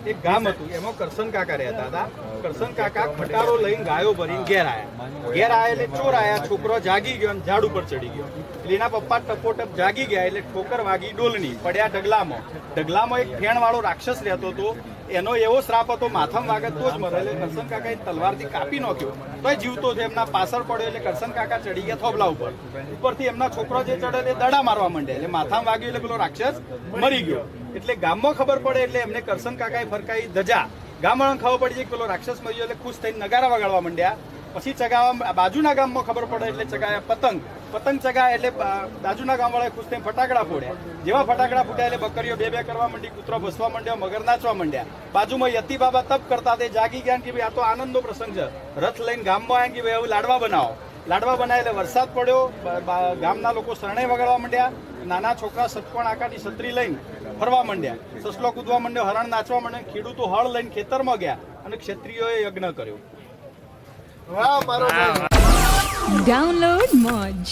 એક ગામ હતું, એમાં કરશન કાકા રહેતા હતા. કરશન કાકા ખટારો લઈને ગાયો ભરીને ઘેર આયા એટલે ચોર આયા. છોકરો જાગી ગયો અને ઝાડ ઉપર ચડી ગયો. એટલે એના પપ્પા ટપોટપ જાગી ગયા એટલે ઠોકર વાગી ડોલની, પડ્યા ઢગલામાં એક ફેણ વાળો રાક્ષસ રહેતો હતો. એનો એવો શ્રાપ હતો, માથામાં વાગે તો જ મરે. એટલે કરશન કાકાએ તલવારથી કાપી નાખ્યો તોય જીવતો છે. એમના પાછળ પડ્યો એટલે કરશન કાકા ચડી ગયા થોભલા ઉપરથી એમના છોકરો જે ચડે તે દડા મારવા માંડ્યા. એટલે માથામાં વાગ્યું એટલે પેલો રાક્ષસ મરી ગયો. એટલે ગામમાં ખબર પડે એટલે એમને કરશન કાકાએ ફરકાઈ ધજા. ગામવાળાને ખબર પડી કે પેલો રાક્ષસ મર્યો એટલે ખુશ થઈને નગારા વગાડવા માંડ્યા. પછી ચગાવવા બાજુના ગામમાં ખબર પડે એટલે ચગાયા પતંગ ચગાય એટલે બાજુના ગામવાળાએ ખુશ થઈને ફટાકડા ફોડ્યા. જેવા ફટાકડા ફૂટ્યા એટલે બકરીઓ બે કરવા માંડી, કૂતરો ભસવા માંડ્યો, મગર નાચવા માંડ્યા. બાજુમાં યતી બાબા તપ કરતા તે જાગી ગયા કે ભાઈ આ તો આનંદનો પ્રસંગ છે. રથ લઈને ગામમાં આવ્યા કે ભાઈ હવે લાડવા બનાવ્યા એટલે વરસાદ પડ્યો. ગામના લોકો શરણે વગાડવા માંડ્યા. નાના છોકરા સચકોણ આકારની છત્રી લઈને ફરવા માંડ્યા. સસલો કૂદવા માંડ્યો, હરણ નાચવા માંડ્યા. ખેડૂતો હળ લઈને ખેતરમાં ગયા અને ક્ષત્રિયોએ યજ્ઞ કર્યો. Download Moj.